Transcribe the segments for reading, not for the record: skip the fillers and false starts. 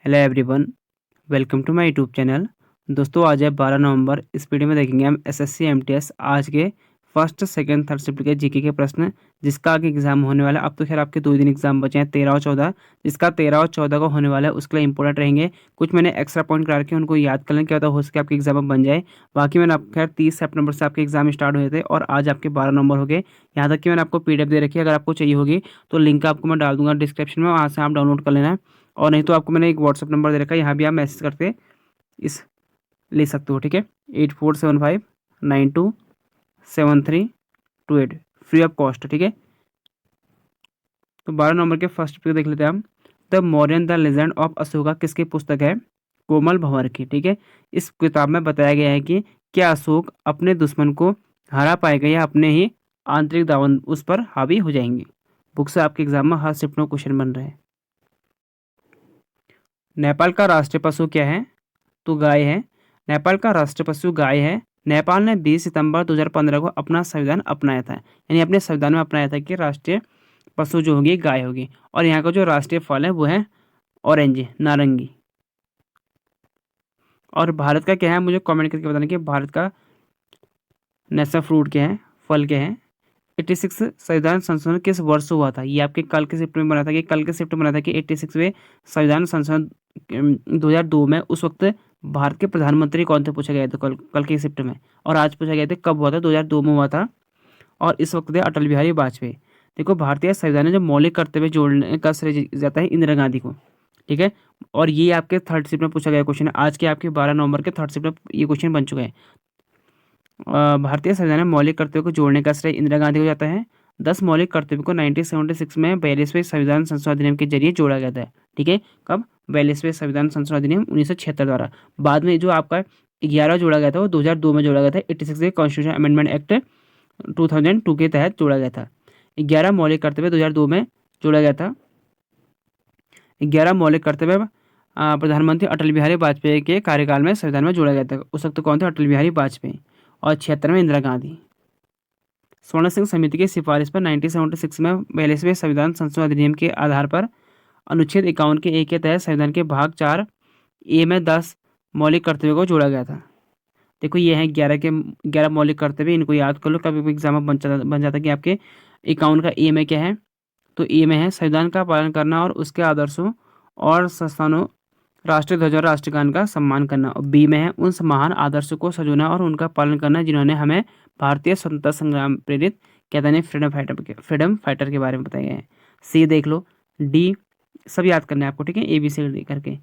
Hello everyone, welcome to my YouTube channel. दोस्तों आज है 12 नवंबर। इस वीडियो में देखेंगे हम एसएससी एमटीएस आज के फर्स्ट सेकंड थर्ड शिफ्ट के जीके के प्रश्न, जिसका आगे एग्जाम होने वाला है। अब तो खैर आपके 2 दिन एग्जाम बचे हैं, 13 और 14। जिसका 13 और 14 को होने वाला है उसके लिए इंपॉर्टेंट रहेंगे। कुछ मैंने एक्स्ट्रा पॉइंट करा के उनको याद कर लें, क्या होता हो सके आपके एग्जाम में बन जाए। बाकी मैंने आप खैर 30 सितंबर से आपके एग्जाम स्टार्ट हुए थे और आज आपके 12 नवंबर हो गए। यहाँ तक कि मैंने आपको पीडीएफ दे रखी है, अगर आपको चाहिए होगी तो लिंक आपको मैं डाल दूंगा डिस्क्रिप्शन में, वहाँ से आप डाउनलोड कर लेना। और नहीं तो आपको मैंने एक व्हाट्सअप नंबर दे रखा है, यहाँ भी आप मैसेज करके इस ले सकते हो। ठीक है, 8475927328 फ्री ऑफ कॉस्ट। ठीक है, तो 12 नंबर के फर्स्ट पे देख लेते हैं हम। The Mauryan the legend of Ashoka किसकी पुस्तक है? कोमल भंवर की। ठीक है, इस किताब में बताया गया है कि क्या अशोक अपने दुश्मन को हरा पाएगा या अपने ही आंतरिक दामन उस पर हावी हो जाएंगे। बुक से आपके एग्जाम में हर शिफ्ट में क्वेश्चन बन रहे हैं। नेपाल का राष्ट्रीय पशु क्या है? तो गाय है। नेपाल का राष्ट्रीय पशु गाय है। नेपाल ने 20 सितंबर 2015 को अपना संविधान अपनाया था, यानी अपने संविधान में अपनाया था कि राष्ट्रीय पशु जो होगी गाय होगी। और यहाँ का जो राष्ट्रीय फल है वो है ऑरेंज, नारंगी। और भारत का क्या है, मुझे कमेंट करके बताना कि भारत का नेशनल फ्रूट क्या है, फल क्या है। 86 संविधान संशोधन किस वर्ष हुआ था? ये आपके कल के शिफ्ट में बना था कि कल के शिफ्ट में बना था कि 86वें संविधान संशोधन 2002 में। उस वक्त भारत के प्रधानमंत्री कौन थे पूछा गया था कल के शिफ्ट में। और आज पूछा गया था कब हुआ था, 2002 में हुआ था। और इस वक्त थे अटल बिहारी वाजपेयी। देखो, भारतीय संविधान में जो मौलिक कर्तव्य जोड़ने का श्रेय जाता है इंदिरा गांधी को। ठीक है, और ये आपके थर्ड शिफ्ट में पूछा गया क्वेश्चन है। आज के आपके 12 नवंबर के थर्ड शिफ्ट में ये क्वेश्चन बन चुका है। भारतीय संविधान में मौलिक कर्तव्य को जोड़ने का श्रेय इंदिरा गांधी को जाता है। 10 मौलिक कर्तव्य को 1976 में 42वें संविधान संशोधन अधिनियम के जरिए जोड़ा गया था। ठीक है, कब? 42वें संविधान संशोधन अधिनियम 1976 द्वारा। बाद में जो आपका 11 जोड़ा गया था वो 2002 में जोड़ा गया था, 86 कॉन्स्टिट्यूशन अमेंडमेंट एक्ट 2002 के तहत जोड़ा गया था। 11 मौलिक कर्तव्य 2002 में जोड़ा गया था। 11 मौलिक कर्तव्य प्रधानमंत्री अटल बिहारी वाजपेयी के कार्यकाल में संविधान में जोड़ा गया था। उस वक्त कौन थे? अटल बिहारी वाजपेयी। और 76 में इंदिरा गांधी। स्वर्ण सिंह समिति की सिफारिश पर 1976 में 42वें संविधान संशोधन अधिनियम के आधार पर अनुच्छेद 51 के ए के तहत संविधान के भाग 4 ए में 10 मौलिक कर्तव्यों को जोड़ा गया था। देखो, ये हैं 11 मौलिक कर्तव्य, इनको याद कर लो। कभी भी एग्जाम में बन जाता कि आपके 51 का ए में क्या है, तो ए में है संविधान का पालन करना और उसके आदर्शों और संस्थानों, राष्ट्रीय ध्वज और राष्ट्रगान का सम्मान करना। और बी में है उन महान आदर्शों को सजोना और उनका पालन करना जिन्होंने हमें भारतीय स्वतंत्रता संग्राम प्रेरित कहते हैं फ्रीडम फाइटर के बारे में बताया गया है। सी देख लो, डी सब याद करना है आपको। ठीक है, ए बी सी डी करके।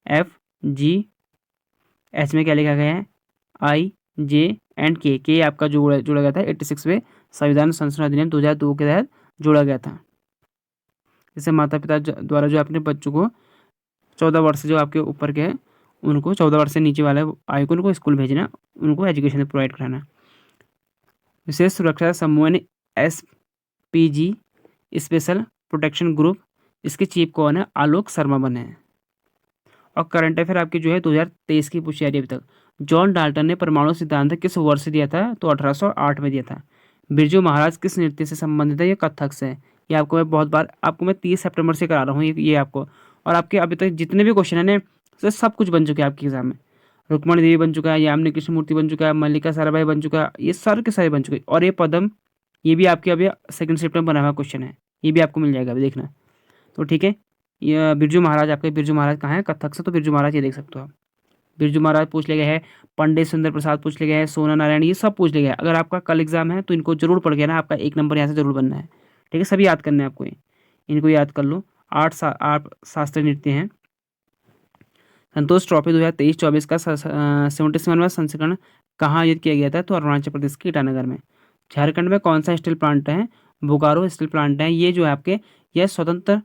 एफ जी एच में क्या लिखा गया है? आई जे एंड के आपका जोड़ा गया था 86वें संविधान संशोधन अधिनियम 2002 के तहत जोड़ा गया था। जैसे माता पिता द्वारा जो अपने बच्चों को 14 वर्ष जो आपके ऊपर के हैं उनको, 14 वर्ष से नीचे वाले आयु को उनको स्कूल भेजना, उनको एजुकेशन प्रोवाइड कराना। विशेष सुरक्षा समूह ने SPG स्पेशल प्रोटेक्शन ग्रुप, इसके चीफ कौन है? आलोक शर्मा बने हैं। और करंट अफेयर आपकी जो है 2023 की पूछी जा रही है अभी तक। जॉन डाल्टन ने परमाणु सिद्धांत किस वर्ष दिया था? तो 1808 में दिया था। बिरजू महाराज किस नृत्य से संबंधित है? ये कथक से है। ये आपको मैं बहुत बार आपको मैं 30 सितंबर से करा रहा हूँ ये आपको। और आपके अभी तक जितने भी क्वेश्चन है ना, तो सब कुछ बन चुके हैं आपके एग्जाम में। रुक्मणी देवी बन चुका है, यामिनी कृष्ण मूर्ति बन चुका है, मल्लिका साराभाई बन चुका है, ये सारे के सारे बन चुके हैं। और ये पदम, ये भी आपके अभी सेकंड शिफ्ट में बना हुआ क्वेश्चन है, ये भी आपको मिल जाएगा अभी देखना। तो ठीक है, ये बिरजू महाराज, आपके बिरजू महाराज कहाँ है? कथक से। तो बिरजू महाराज ये देख सकते हो आप। बिरजू महाराज पूछ लिया गया है, पंडित सुंदर प्रसाद पूछ लिया गया है, सोना नारायण, ये सब पूछ लिया गया है। अगर आपका कल एग्जाम है तो इनको जरूर पढ़ के ना, आपका 1 नंबर यहाँ से जरूर बनना है। ठीक है, सभी याद करना है आपको, इनको याद कर लो। 8 शास्त्रीय नृत्य हैं। संतोष ट्रॉफी 2023-24 का 77वां संस्करण कहाँ आयोजित किया गया था? तो अरुणाचल प्रदेश के ईटानगर में। झारखंड में कौन सा स्टील प्लांट है? बोकारो स्टील प्लांट है। ये जो है आपके, यह स्वतंत्र,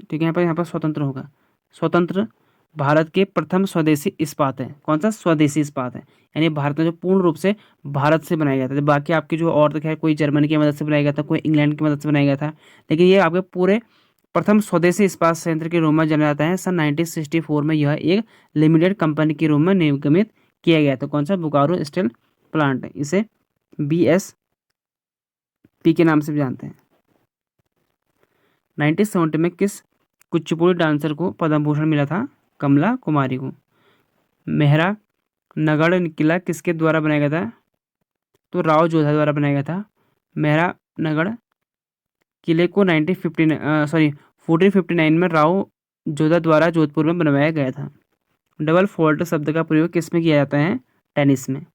ठीक है, यहाँ पर स्वतंत्र होगा। स्वतंत्र भारत के प्रथम स्वदेशी इस्पात है। कौन सा? स्वदेशी इस्पात है, यानी भारत में जो पूर्ण रूप से भारत से बनाया गया था। बाकी आपके जो और तो खैर कोई जर्मनी की मदद से बनाया गया था, कोई इंग्लैंड की मदद से बनाया गया था, लेकिन ये आपके पूरे प्रथम स्वदेशी इस्पात संयंत्र के रूप में जाना जाता है। सन 1964 में यह एक लिमिटेड कंपनी के रूप में निगमित किया गया था। कौन सा? बोकारो स्टील प्लांट है। इसे BSP के नाम से भी जानते हैं। 1970 में किस कुचिपुड़ी डांसर को पद्म भूषण मिला था? कमला कुमारी को। मेहरा नगड़ किला किसके द्वारा बनाया गया था? तो राव जोधा द्वारा बनाया गया था। मेहरा नगड़ किले को 1459 में राव जोधा द्वारा जोधपुर में बनवाया गया था। डबल फॉल्ट शब्द का प्रयोग किस में किया जाता है? टेनिस में।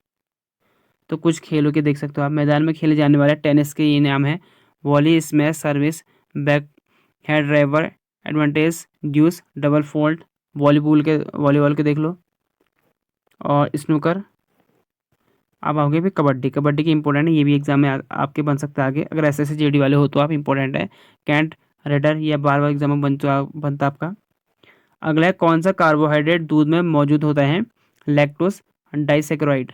तो कुछ खेलों के देख सकते हो आप, मैदान में खेले जाने वाले टेनिस के ये नाम है: volley, smash, service, back head, driver, advantage, deuce, double fault. Volleyball के देख लो, और स्नूकर। अब आओगे भी कबड्डी। कबड्डी की इंपॉर्टेंट है, ये भी एग्जाम में आपके बन सकता है आगे, अगर ऐसे जेडी वाले हो तो आप इंपॉर्टेंट है। कैंट, रेडर, या बार बार एग्जाम में बनता आपका। अगला है, कौन सा कार्बोहाइड्रेट दूध में मौजूद होता है? Lactose disaccharide.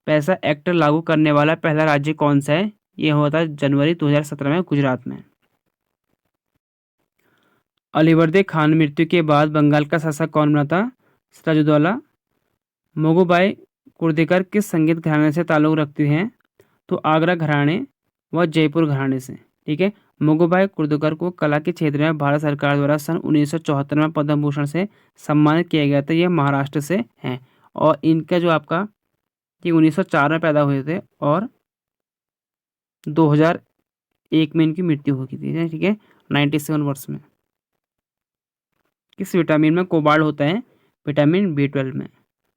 पैसा एक्ट लागू करने वाला पहला राज्य कौन सा है? ये हुआ था जनवरी 2017 में गुजरात में। अलीवर्दी खान मृत्यु के बाद बंगाल का शासक कौन बना था? सिराजुद्दौला। मोगूबाई कुर्देकर किस संगीत घराने से ताल्लुक़ रखती हैं? तो आगरा घराने व जयपुर घराने से। ठीक है। मोगूबाई कुर्देकर को कला के क्षेत्र में भारत सरकार द्वारा सन 1974 में पद्म भूषण से सम्मानित किया गया था। यह महाराष्ट्र से हैं, और इनका जो आपका ये 1904 में पैदा हुए थे, और 2001 में इनकी मृत्यु हो गई थी। ठीक है, 97 वर्ष में। किस विटामिन में कोबाल्ट होता है? विटामिन B12 में।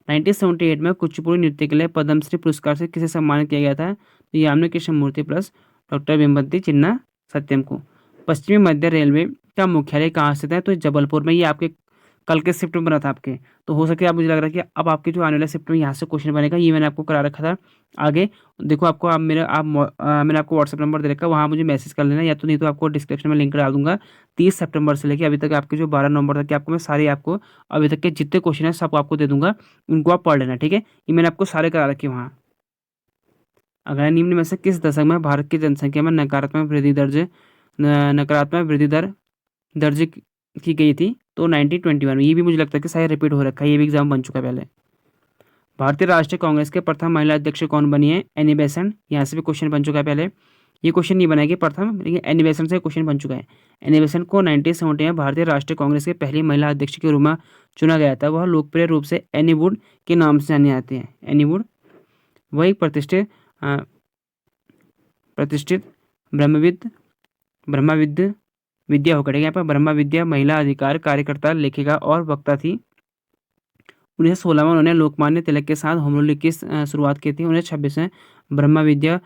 1978 में कुचिपुड़ी नृत्य के लिए पद्मश्री पुरस्कार से किसे सम्मानित किया गया था? तो यामिनी कृष्णमूर्ति प्लस डॉक्टर वेम्बती चिन्ना सत्यम को। पश्चिमी मध्य रेलवे का मुख्यालय कहाँ स्थित है? तो जबलपुर में। ये आपके कल के शिफ्ट में बना था आपके, तो हो सके आप, मुझे लग रहा है कि अब आपके जो आने वाले शिफ्ट में यहाँ से क्वेश्चन बनेगा, ये मैंने आपको करा रखा था। आगे देखो, आपको आप मैंने आपको व्हाट्सएप नंबर दे रखा है, वहाँ मुझे मैसेज कर लेना, या तो नहीं तो आपको डिस्क्रिप्शन में लिंक डाल दूंगा। 30 सितंबर से लेकर अभी तक आपके जो 12 नवंबर तक के आपको मैं सारे आपको अभी तक के जितने क्वेश्चन है सब आपको दे दूंगा, उनको आप पढ़ लेना। ठीक है, ये मैंने आपको सारे करा रखे वहाँ। अगला, निम्न में से किस दशक में भारत की जनसंख्या में नकारात्मक वृद्धि दर दर्ज की गई थी? तो 1921 में। ये भी मुझे लगता है कि शायद रिपीट हो रखा है, ये भी एग्जाम बन चुका है पहले। भारतीय राष्ट्रीय कांग्रेस के प्रथम महिला अध्यक्ष कौन बनी है? Annie Besant. यहाँ से भी क्वेश्चन बन चुका है पहले, ये क्वेश्चन नहीं बनाएगी प्रथम, लेकिन एनी बेसेंट से क्वेश्चन बन चुका है। एनी बेसेंट को 1970 में भारतीय राष्ट्रीय कांग्रेस के पहली महिला अध्यक्ष के रूप में चुना गया था। वह लोकप्रिय रूप से एनी वुड के नाम से जाने जाते हैं। एनी वुड, वह एक प्रतिष्ठित ब्रह्मविद्या विद्या होकर, यहाँ पर ब्रह्मा विद्या महिला अधिकार कार्यकर्ता, लेखिका और वक्ता थी। 1916 में उन्होंने लोकमान्य तिलक के साथ होम रूल की शुरुआत की थी। 1926 में ब्रह्मा विद्या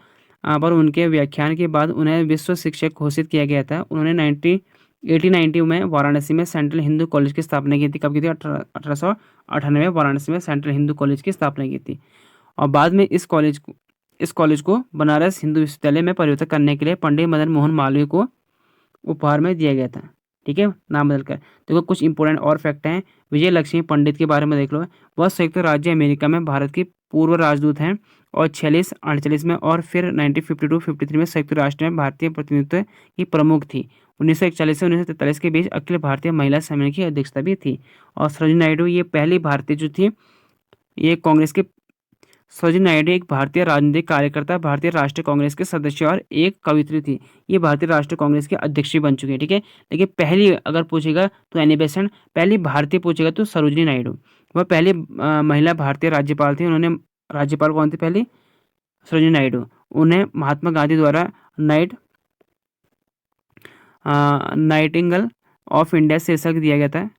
पर उनके व्याख्यान के बाद उन्हें विश्व शिक्षक घोषित किया गया था। उन्होंने 1890 में वाराणसी में सेंट्रल हिंदू कॉलेज की स्थापना की थी। कब की थी? 1898 वाराणसी में सेंट्रल हिंदू कॉलेज की स्थापना की थी। और बाद में इस कॉलेज को बनारस हिंदू विश्वविद्यालय में परिवर्तित करने के लिए पंडित मदन मोहन मालवीय को उपहार में दिया गया था। ठीक है, नाम बदलकर। देखो, कुछ इंपॉर्टेंट और फैक्ट हैं। विजय लक्ष्मी पंडित के बारे में देख लो। वह संयुक्त राज्य अमेरिका में भारत की पूर्व राजदूत हैं, और 46-48 में और फिर 1952-53 में संयुक्त राष्ट्र में भारतीय प्रतिनिधित्व की प्रमुख थी। 1941 से 1943 के बीच अखिल भारतीय महिला सम्मेलन की अध्यक्षता भी थी। और सरोजिनी नायडू, ये पहली भारतीय जो थी, ये कांग्रेस के सरोजिनी नायडू एक भारतीय राजनीतिक कार्यकर्ता, भारतीय राष्ट्रीय कांग्रेस के सदस्य और एक कवित्री थी। ये भारतीय राष्ट्रीय कांग्रेस के अध्यक्ष भी बन चुके हैं। ठीक है, लेकिन पहली अगर पूछेगा तो एनी बेसेंट, पहली भारतीय पूछेगा तो सरोजिनी नायडू। वह पहली महिला भारतीय राज्यपाल थी। उन्होंने, राज्यपाल कौन थी पहली? सरोजिनी नायडू। उन्हें महात्मा गांधी द्वारा नाइटिंगेल ऑफ इंडिया शीर्षक दिया गया था।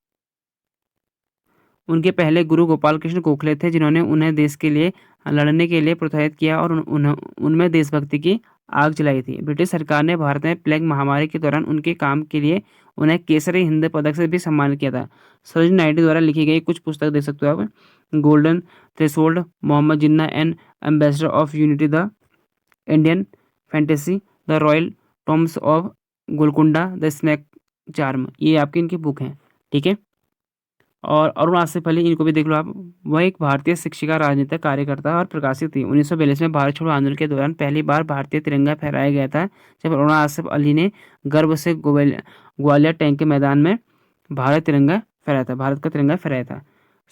उनके पहले गुरु गोपाल कृष्ण गोखले थे, जिन्होंने उन्हें देश के लिए लड़ने के लिए प्रोत्साहित किया और उनमें देशभक्ति की आग जलाई थी। ब्रिटिश सरकार ने भारत में प्लेग महामारी के दौरान उनके काम के लिए उन्हें केसरी हिंद पदक से भी सम्मानित किया था। सरोजिनी नायडू द्वारा लिखी गई कुछ पुस्तक देख सकते हो आप: golden threshold, Mohammed Jinnah and ambassador of unity, the Indian fantasy, the royal tombs of Golconda, the snake charm. ये आपकी इनकी बुक हैं। ठीक है, और अरुण आसिफ अली, इनको भी देख लो आप। वह एक भारतीय शिक्षिका, राजनीतिक कार्यकर्ता और प्रकाशित थी। 1942 में भारत छोड़ो आंदोलन के दौरान पहली बार भारतीय तिरंगा फहराया गया था, जब अरुण आसिफ अली ने गर्व से ग्वालियर टैंक के मैदान में भारत का तिरंगा फहराया था।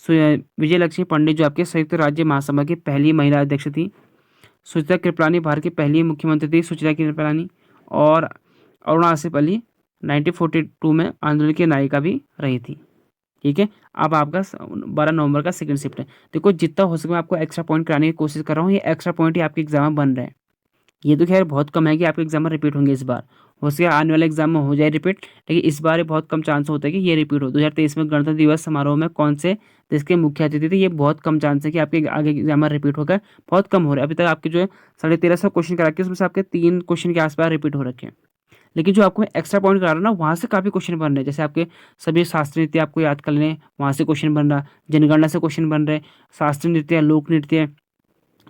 विजय लक्ष्मी पंडित, जो आपके संयुक्त राज्य महासभा की पहली महिला अध्यक्ष थी। सुचित्रा कृपलानी भारत की पहली मुख्यमंत्री थी, सुचित्रा कृपलानी। और अरुण आसिफ अली 1942 में आंदोलन की नायिका भी रही थी। ठीक है, अब आपका 12 नवंबर का सेकंड शिफ्ट है। देखो जितना हो सके मैं आपको एक्स्ट्रा पॉइंट कराने की कोशिश कर रहा हूँ, ये एक्स्ट्रा पॉइंट ही आपके एग्जाम में बन रहे हैं। ये तो खैर बहुत कम है कि आपके एग्जाम में रिपीट होंगे इस बार, हो सके आने वाले एग्जाम में हो जाए रिपीट, लेकिन इस बार ये बहुत कम चांस होता है कि ये रिपीट हो। 2023 में गणतंत्र दिवस समारोह में कौन से देश के मुख्य अतिथि थे, ये बहुत कम चांस है कि आपके आगे एग्जाम में रिपीट होगा, बहुत कम हो रहा है। अभी तक आपके जो है 1350 क्वेश्चन करा के उसमें से आपके 3 क्वेश्चन के आसपास रिपीट हो रखे हैं। लेकिन जो आपको एक्स्ट्रा पॉइंट करा रहा हूँ ना, वहाँ से काफ़ी क्वेश्चन बन रहे हैं। जैसे आपके सभी शास्त्रीय नृत्य आपको याद कर लें, वहाँ से क्वेश्चन बन रहा, जनगणना से क्वेश्चन बन रहे, शास्त्रीय नृत्य, लोक नृत्य,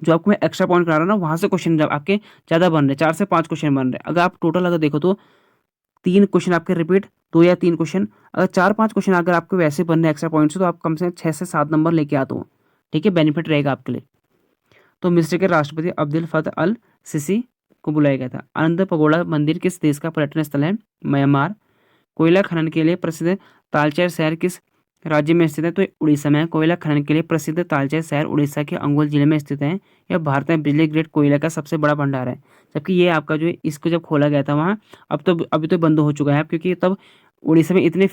जो आपको मैं एक्स्ट्रा पॉइंट करा रहा हूँ ना, वहाँ से क्वेश्चन आपके ज़्यादा बन रहे, 4 से 5 क्वेश्चन बन रहे। अगर आप टोटल अगर देखो तो 3 क्वेश्चन आपके रिपीट, 2 या 3 क्वेश्चन, अगर 4-5 क्वेश्चन अगर आपके वैसे बन रहे एक्स्ट्रा पॉइंट से, तो आप कम से कम 6 से 7 नंबर लेके आते हो। ठीक है, बेनिफिट रहेगा आपके लिए। तो मिस्र के राष्ट्रपति अब्दुल फतह अल सीसी को बुलाया गया था। आनंद पगोड़ा मंदिर किस देश का पर्यटन स्थल है? म्यांमार। कोयला खनन के लिए प्रसिद्ध तालचेर शहर किस राज्य में स्थित है? तो ये उड़ीसा में है। कोयला खनन के लिए प्रसिद्ध तालचेर शहर उड़ीसा के अंगुल जिले में स्थित है। यह भारत में बिजली ग्रेड कोयला का सबसे बड़ा भंडार है। जबकि ये आपका जो है, इसको जब खोला गया था वहाँ, अब तो अभी तो बंद हो चुका है, क्योंकि तब उड़ीसा में इतनी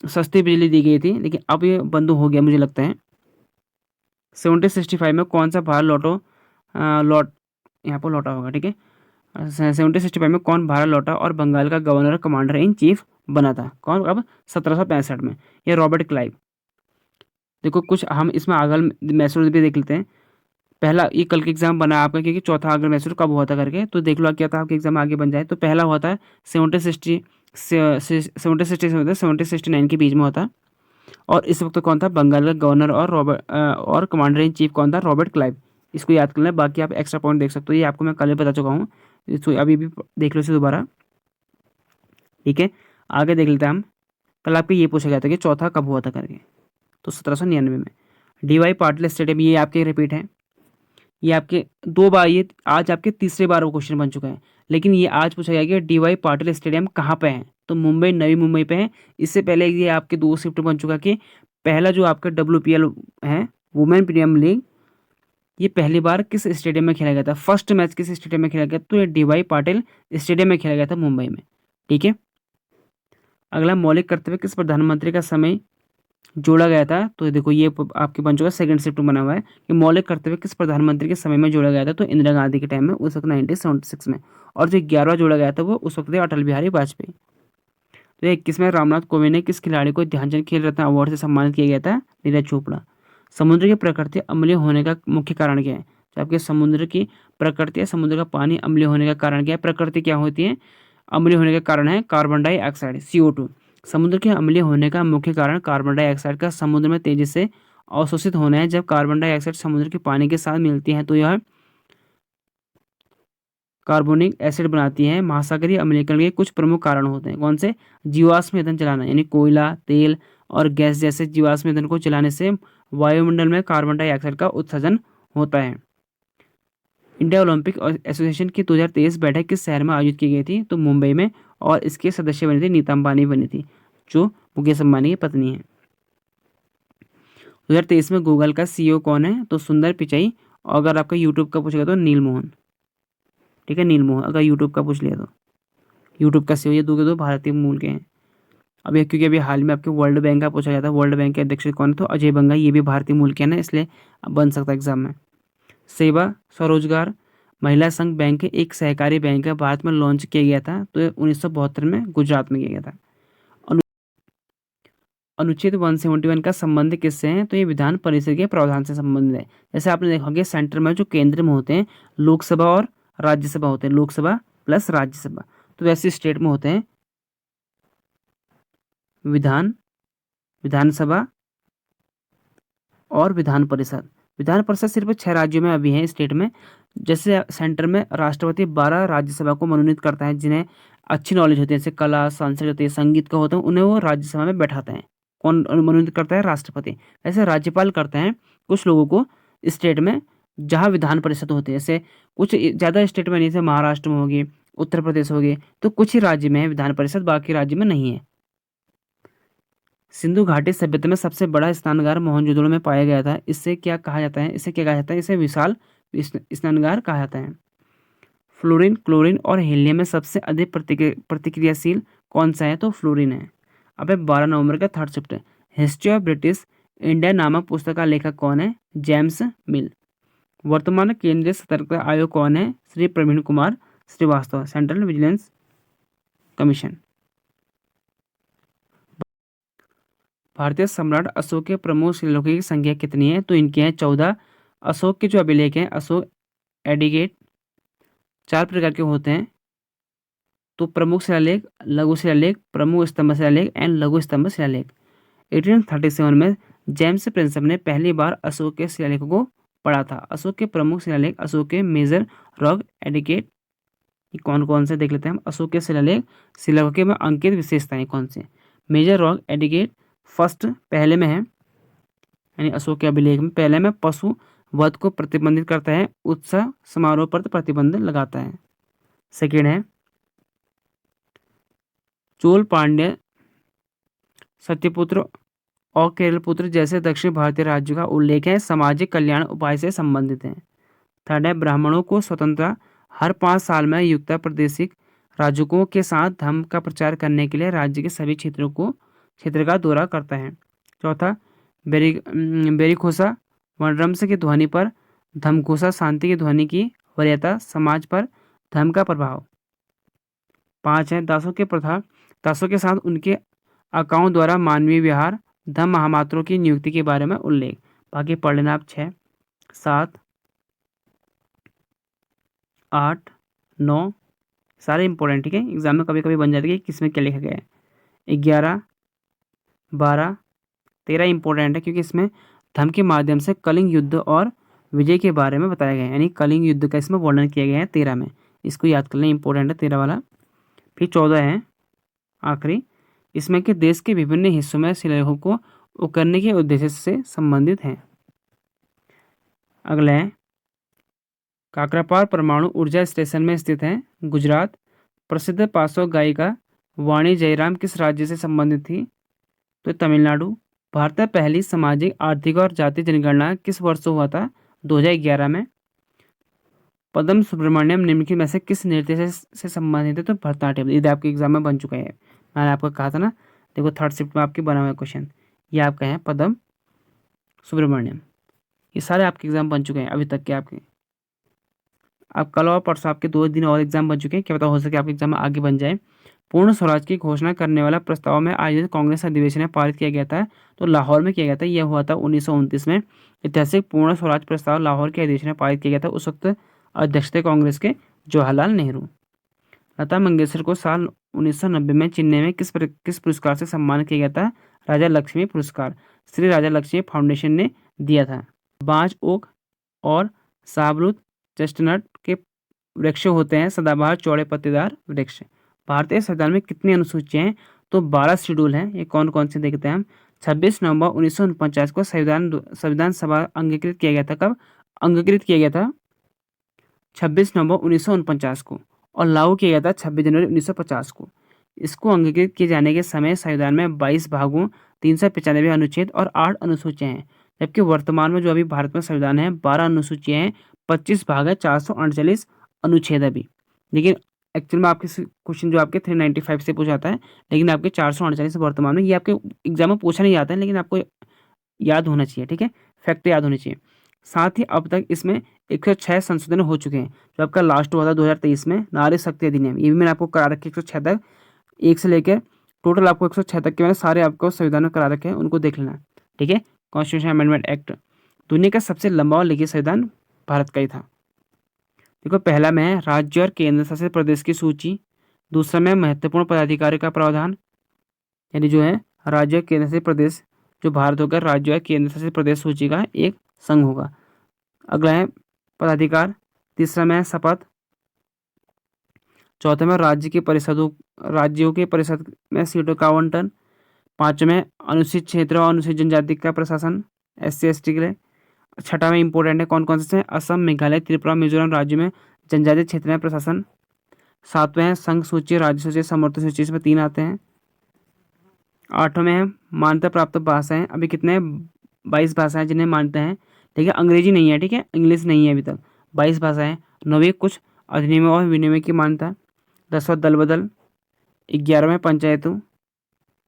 सस्ती बिजली दी गई थी, लेकिन अब ये बंद हो गया मुझे लगता है। 1765 में कौन सा भारत लौट यहाँ पर लौटा होगा? ठीक है, 1765 में कौन भारत लौटा और बंगाल का गवर्नर कमांडर इन चीफ बना था? कौन? अब 1765 में, ये रॉबर्ट क्लाइव। देखो कुछ हम इसमें आगल मैसूर भी देख लेते हैं। पहला, ये कल के एग्जाम बना आपका, क्योंकि चौथा आगल मैसूर कब हुआ था करके, तो देख लो क्या था आपके एग्जाम आगे बन जाए। तो पहला हुआ था 1769 के बीच में होता। और इस वक्त कौन था? बंगाल का गवर्नर और कमांडर इन चीफ कौन था? Robert Clive. इसको याद कर लें, बाकी आप एक्स्ट्रा पॉइंट देख सकते हो, ये आपको मैं कल ही बता चुका हूँ, इसको अभी भी देख लो इसे दोबारा। ठीक है, आगे देख लेते हैं हम। कल आपके ये पूछा गया था कि चौथा कब हुआ था करके, तो 1799 में। डीवाई पाटिल स्टेडियम, ये आपके रिपीट है, ये आपके 2 बार, ये आज आपके तीसरे बार वो क्वेश्चन बन चुका है। लेकिन ये आज पूछा गया कि डीवाई पाटिल स्टेडियम कहाँ पे है? तो मुंबई, नवी मुंबई पे है। इससे पहले ये आपके 2 शिफ्ट बन चुका कि पहला जो आपका WPL है, वुमेन प्रीमियर लीग, ये पहली बार किस स्टेडियम में खेला गया था? फर्स्ट मैच किस स्टेडियम में खेला गया? तो ये डीवाई पाटिल स्टेडियम में खेला गया था, मुंबई में। ठीक है, अगला, मौलिक कर्तव्य किस प्रधानमंत्री का समय जोड़ा गया था? तो देखो ये आपके बन चुका है, सेकंड शिफ्ट बना हुआ है कि मौलिक कर्तव्य किस प्रधानमंत्री के समय में जोड़ा गया था? तो इंदिरा गांधी के टाइम में, उस वक्त 1976 में। और जो 11वां जोड़ा गया था वो उस वक्त अटल बिहारी वाजपेयी। तो 21 में रामनाथ कोविंद ने किस खिलाड़ी को ध्यानचंद खेल रत्न अवार्ड से सम्मानित किया गया था? नीरज चोपड़ा। समुद्र की प्रकृति अम्लीय होने का मुख्य कारण क्या है? तो आपके समुद्र की प्रकृति है, समुद्र का पानी अम्लीय होने का कारण क्या है? प्रकृति क्या होती है? अम्लीय होने का कारण है कार्बन डाइऑक्साइड, CO2। समुद्र के अम्लीय होने का मुख्य कारण कार्बन डाइऑक्साइड का समुद्र में तेजी से अवशोषित होना है। जब कार्बन डाइऑक्साइड समुद्र के पानी के साथ मिलती है तो यह कार्बोनिक एसिड बनाती है। महासागरीय अम्लीकरण के कुछ प्रमुख कारण होते हैं, कौन से? जीवाश्म ईंधन जलाना, यानी कोयला, तेल और गैस जैसे जीवाश्म ईंधन को जलाने से वायुमंडल में कार्बन डाइऑक्साइड का उत्सर्जन होता है। इंडिया ओलंपिक एसोसिएशन की 2023 बैठक किस शहर में आयोजित की गई थी? तो मुंबई में। और इसके सदस्य बनी थी नीता अंबानी बनी थी, जो मुकेश अंबानी की पत्नी है। 2023 में गूगल का CEO कौन है? तो सुंदर पिचाई। और अगर आपका यूट्यूब का पूछेगा तो नील मोहन। ठीक है, नील मोहन, अगर यूट्यूब का पूछ लिया तो। यूट्यूब का CEO ये दो भारतीय मूल के हैं। अब ये क्योंकि अभी हाल में आपके वर्ल्ड बैंक का पूछा गया था, वर्ल्ड बैंक के अध्यक्ष कौन है? तो अजय बंगा, ये भी भारतीय मूल के हैं ना, इसलिए बन सकता है एग्जाम में। सेवा स्वरोजगार महिला संघ बैंक एक सहकारी बैंक है, भारत में लॉन्च किया गया था, तो 1972 में गुजरात में किया गया था। अनुच्छेद 171 का संबंध किससे है? तो ये विधान परिषद के प्रावधान से संबंधित है। जैसे आपने देखा होगा सेंटर में जो केंद्र में होते हैं, लोकसभा और राज्यसभा होते हैं, लोकसभा प्लस राज्यसभा। तो वैसे स्टेट में होते हैं विधानसभा और विधान परिषद। विधान परिषद सिर्फ 6 राज्यों में अभी है स्टेट में। जैसे सेंटर में राष्ट्रपति 12 राज्यसभा को मनोनीत करता है, जिन्हें अच्छी नॉलेज होती है, जैसे कला, संस्कृति, संगीत का होता है, उन्हें वो राज्यसभा में बैठाते हैं। कौन मनोनीत करता है? राष्ट्रपति। ऐसे राज्यपाल करते हैं कुछ लोगों को स्टेट में जहाँ विधान परिषद होती है। जैसे कुछ ज़्यादा स्टेट में नहीं, जैसे महाराष्ट्र में होगी, उत्तर प्रदेश होगी, तो कुछ ही राज्य में है विधान परिषद, बाकी राज्य में नहीं है। सिंधु घाटी सभ्यता में सबसे बड़ा स्नानगार मोहनजोदड़ो में पाया गया था। इससे क्या कहा जाता है? इसे क्या कहा जाता है? इसे विशाल स्नानगार कहा जाता है। फ्लोरीन, क्लोरीन और हीलियम में सबसे अधिक प्रतिक्रियाशील कौन सा है, तो फ्लोरीन है। अब है 12 नवंबर का third shift. History of British India नामक पुस्तक का लेखक कौन है, जेम्स मिल। वर्तमान केंद्रीय सतर्कता आयोग कौन है, Shri Praveen Kumar Srivastava, central vigilance commission. भारतीय सम्राट अशोक के प्रमुख शिलालेखों की संख्या कितनी है, तो इनकी है 14। अशोक के जो अभिलेख हैं, अशोक एडिगेट 4 प्रकार के होते हैं, तो प्रमुख शिलालेख, लघु शिलालेख, प्रमुख स्तंभ शिलालेख एंड लघु स्तंभ शिलालेख। 1837 में जेम्स प्रिंसप ने पहली बार अशोक के शिलालेखों को पढ़ा था। अशोक के प्रमुख शिलालेख, अशोक के मेजर रॉक एडिकेट, कौन कौन से देख लेते हैं हम। अशोक के शिलालेख, शिलालेखों में अंकित विशेषताएं कौन से। मेजर रॉक एडिकेट फर्स्ट पहले में है, यानी अशोक के अभिलेख में पहले में पशु वध को प्रतिबंधित करता है, उत्सव समारोह पर प्रतिबंध लगाता है। सेकेंड है चोल पांड्य, सत्यपुत्र और केरलपुत्र जैसे दक्षिण भारतीय राज्यों का उल्लेख है, सामाजिक कल्याण उपाय से संबंधित है। थर्ड है ब्राह्मणों को स्वतंत्रता, हर 5 साल में युक्त प्रादेशिक राजकों के साथ धर्म का प्रचार करने के लिए राज्य के सभी क्षेत्र का दौरा करता है। चौथा बेरिखोसा वर्णरम्स की ध्वनि पर धमघोषा, शांति की ध्वनि की वरीयता, समाज पर धर्म का प्रभाव। 5 है दासों के साथ उनके आकाओं द्वारा मानवीय व्यवहार, धर्म महामात्रों की नियुक्ति के बारे में उल्लेख। बाकी पढ़ लेना आप 6, 7, 8, 9 सारे इंपॉर्टेंट, ठीक है। एग्जाम में कभी कभी बन जाती है कि किसमें क्या लिखा गया है। 11, 12, 13 इंपॉर्टेंट है क्योंकि इसमें धर्म के माध्यम से कलिंग युद्ध और विजय के बारे में बताया गया है, यानी कलिंग युद्ध का इसमें वर्णन किया गया है 13 में। इसको याद कर लें, इंपॉर्टेंट है 13 वाला। फिर 14 है आखिरी, इसमें कि देश के विभिन्न हिस्सों में शिलालेखों को उकरने के उद्देश्य से संबंधित है। अगला है काकरापार परमाणु ऊर्जा स्टेशन में स्थित है गुजरात। प्रसिद्ध पार्श्व गायिका वाणी जयराम किस राज्य से संबंधित थी, तो तमिलनाडु। भारत में पहली सामाजिक, आर्थिक और जातीय जनगणना किस वर्ष हुआ था, 2011 में। पद्म सुब्रमण्यम निम्नलिखित में से किस नृत्य से संबंधित है, तो भरतनाट्यम। ये आपके एग्जाम में बन चुका है, मैंने आपको कहा था ना। देखो थर्ड शिफ्ट में आपके बना हुआ क्वेश्चन, ये आपका है पद्म सुब्रमण्यम। ये सारे आपके एग्जाम बन चुके हैं अभी तक के आपके। आप कल और परसों आपके 2 दिन और एग्जाम बन चुके हैं, क्या पता हो सके आपके एग्जाम में आगे बन जाए। पूर्ण स्वराज की घोषणा करने वाला प्रस्ताव में आयोजित कांग्रेस अधिवेशन में पारित किया गया था, तो लाहौर में किया गया था। यह हुआ था 1929 में। ऐतिहासिक पूर्ण स्वराज प्रस्ताव लाहौर के अधिवेशन में पारित किया गया था। उस वक्त अध्यक्ष थे कांग्रेस के जवाहरलाल नेहरू। लता मंगेशकर को साल 1990 में चेन्नई में किस पुरस्कार से सम्मानित किया गया था, राजा लक्ष्मी पुरस्कार। श्री राजा लक्ष्मी फाउंडेशन ने दिया था। बांज ओक और शाहबलूत चेस्टनट के वृक्ष होते हैं सदाबहार चौड़े पत्तेदार वृक्ष। भारतीय संविधान में कितनी अनुसूचियां हैं, तो 12 शेड्यूल हैं। ये कौन कौन से देखते हैं हम। 26 नवंबर 1949 को संविधान सभा अंगीकृत किया गया था। कब अंगीकृत किया गया था, 26 नवंबर 1949 को, और लागू किया गया था 26 जनवरी 1950 को। इसको अंगीकृत किए जाने के समय संविधान में 22 भागों, 395 अनुच्छेद और 8 अनुसूचियां हैं, जबकि वर्तमान में जो अभी भारत में संविधान है 12 अनुसूचियां हैं, 25 भाग है, 448 अनुच्छेद अभी। लेकिन एक्चुअल में आपके क्वेश्चन जो आपके 395 से पूछा जाता है, लेकिन आपके 448 वर्तमान में। ये आपके एग्जाम में पूछा नहीं जाता है, लेकिन आपको याद होना चाहिए, ठीक है, फैक्ट याद होने चाहिए। साथ ही अब तक इसमें 106 संशोधन हो चुके हैं। जो आपका लास्ट हुआ था 2023 में नारी शक्ति अधिनियम, ये भी मैंने आपको करा रखे 106 तक, 1 से लेकर टोटल आपको 106 तक के मैंने सारे आपको संविधान में करा रखे हैं, उनको देख लेना, ठीक है। कॉन्स्टिट्यूशन अमेंडमेंट एक्ट, दुनिया का सबसे लंबा और लिखित संविधान भारत का ही था। देखो पहला में है राज्य और केंद्र शासित प्रदेश की सूची। दूसरा में महत्वपूर्ण पदाधिकारी का प्रावधान, यानी जो है राज्य और केंद्र शासित प्रदेश जो भारत होगा राज्य और केंद्र शासित प्रदेश सूची का एक संघ होगा। अगला है पदाधिकार। तीसरा में है शपथ। चौथे में राज्यों के परिषद में सीटों का आवंटन। 5 में अनुसूचित क्षेत्र और अनुसूचित जनजाति का प्रशासन, SC/ST के लिए। 6 में इंपॉर्टेंट है कौन कौन से हैं, असम, मेघालय, त्रिपुरा, मिजोरम राज्य में जनजातीय क्षेत्र में प्रशासन। 7 में है संघ सूची, राज्य सूची, समर्थ सूची, इसमें 3 आते हैं। 8 में है मान्यता प्राप्त भाषाएं, अभी कितने 22 भाषाएं जिन्हें मान्यता है, लेकिन अंग्रेजी नहीं है, ठीक है, इंग्लिश नहीं है अभी तक, 22 भाषाएं। 9वीं कुछ अधिनियमों और विनियमों की मान्यता। 10वां दल बदल, 11वें पंचायतों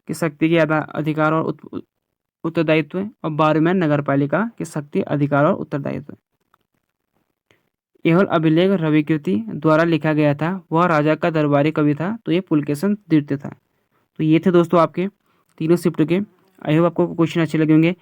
की शक्ति के अधिकार और उत्तरदायित्व, और 12वें नगर पालिका की शक्ति, अधिकार और उत्तरदायित्व। यह अभिलेख रविकृति द्वारा लिखा गया था, वह राजा का दरबारी कवि था, तो ये पुलकेशन द्वितीय था। तो ये थे दोस्तों आपके तीनों शिफ्ट के। आई होप आपको क्वेश्चन अच्छे लगे होंगे।